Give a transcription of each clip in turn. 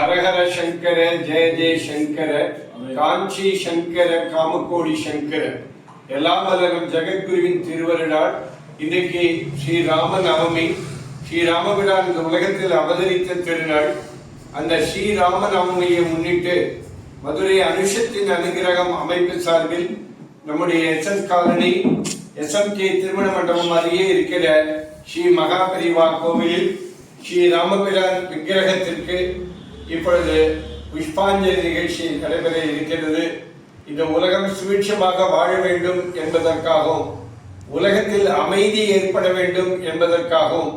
ஹரஹர சங்கர ஜெய ஜெய சங்கர காஞ்சி சங்கர காமகோடி சங்கர எல்லாம் வல்லரும் ஜெகத்குருவின் திருவருளால் இன்றைக்கு ஸ்ரீராம நவமி. ஸ்ரீராமபிரான் இந்த உலகத்தில் அவதரித்த திருநாள். அந்த ஸ்ரீராம நவமியை முன்னிட்டு மதுரை அனுஷத்தின் அனுகிரகம் அமைப்பு சார்பில் நம்முடைய எஸ்எஸ் காலனி எஸ்எம்கே திருமண மண்டபம் அருகே இருக்கிற ஸ்ரீ மகாபரிவா கோவிலில் ஸ்ரீ ராமபிரான் விக்கிரகத்திற்கு இப்பொழுது புஷ்பாஞ்சலி நிகழ்ச்சி நடைபெற இருக்கிறது. இந்த உலகம் சுபிட்சமாக வாழ வேண்டும் என்பதற்காகவும், உலகத்தில் அமைதி ஏற்பட வேண்டும் என்பதற்காகவும்,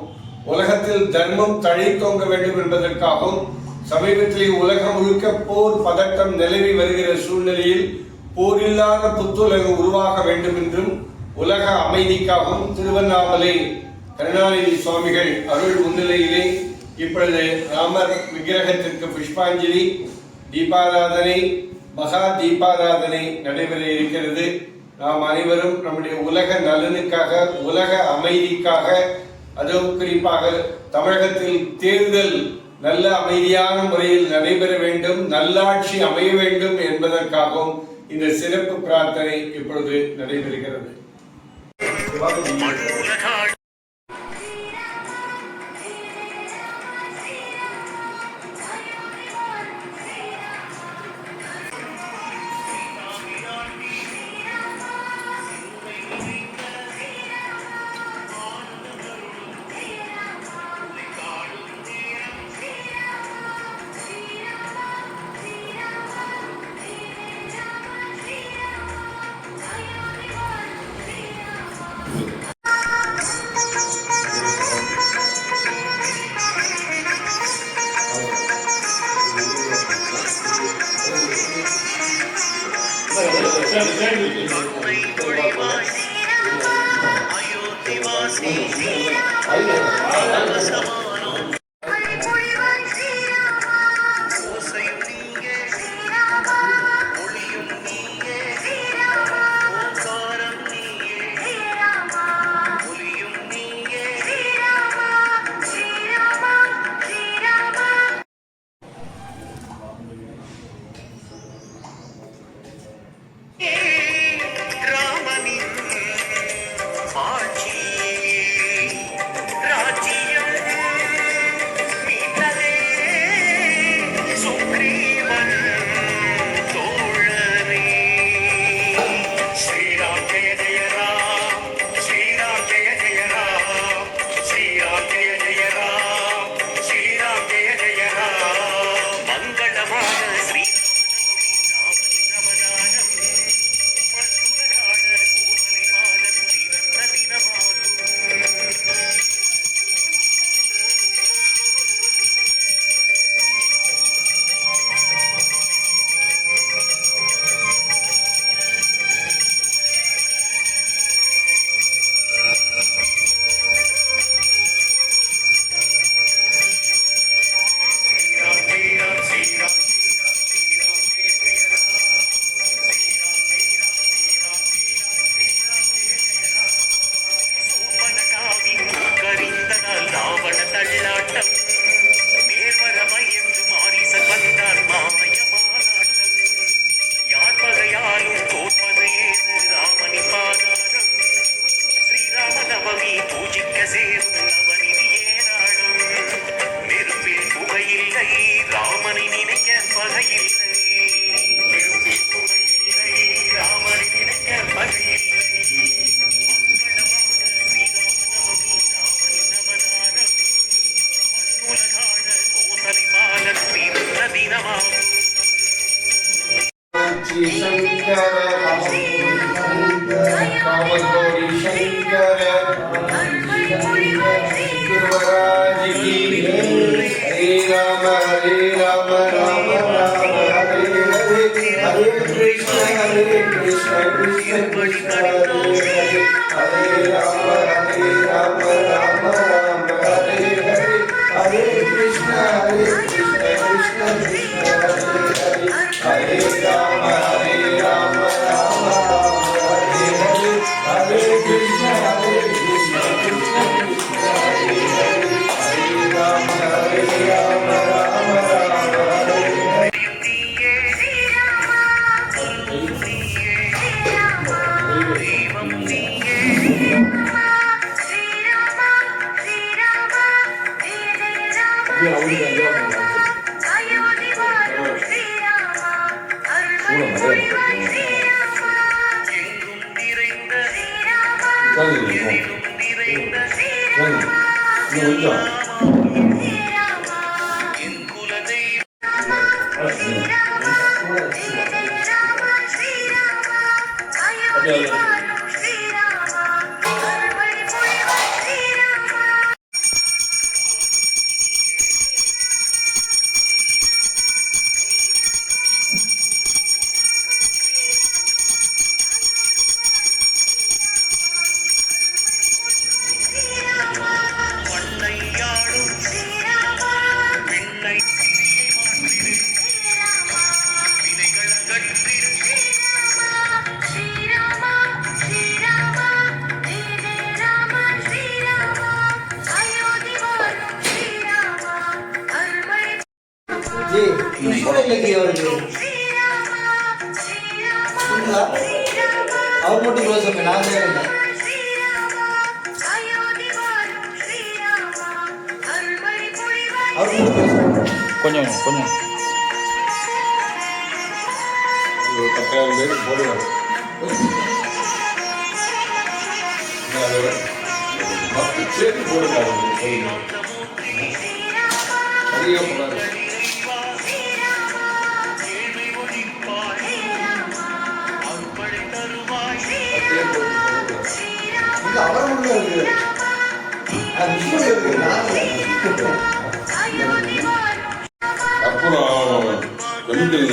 உலகத்தில் தர்மம் தழைத்தோங்க வேண்டும் என்பதற்காகவும், சமீபத்தில் உலகம் முழுக்க போர் பதட்டம் நிலவி வருகிற சூழ்நிலையில் போரில்லாத புத்துலகம் உருவாக வேண்டும் என்றும், உலக அமைதிக்காகவும் திருவண்ணாமலை கருணாநிதி சுவாமிகள் அருள் முன்னிலையிலே இப்பொழுது ராமர் விக்கிரகத்திற்கு புஷ்பாஞ்சலி, தீபாராதனை, மகா தீபாராதனை நடைபெற இருக்கிறது. நாம் அனைவரும் நம்முடைய உலக நலனுக்காக, உலக அமைதிக்காக, அதுவும் குறிப்பாக தமிழகத்தில் தேர்தல் நல்ல அமைதியான முறையில் நடைபெற வேண்டும், நல்லாட்சி அமைய வேண்டும் என்பதற்காகவும் இந்த சிறப்பு பிரார்த்தனை இப்பொழுது நடைபெறுகிறது. Hare Rama அவர் மட்டும் க்ளோஸ் அப் நான் கொஞ்சம் கொஞ்சம் 10,000 பேர் போடுவாங்க. சேர்த்து போடுங்க அதிகம் போடாது. அவர் மட்டும் இருக்கு அப்புறம் கெமிக்கல்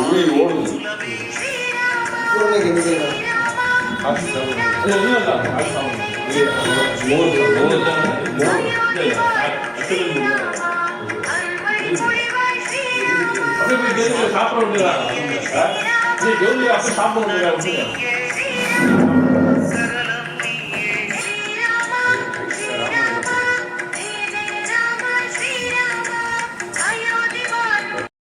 உயிர் ஓடுது. சாப்பிட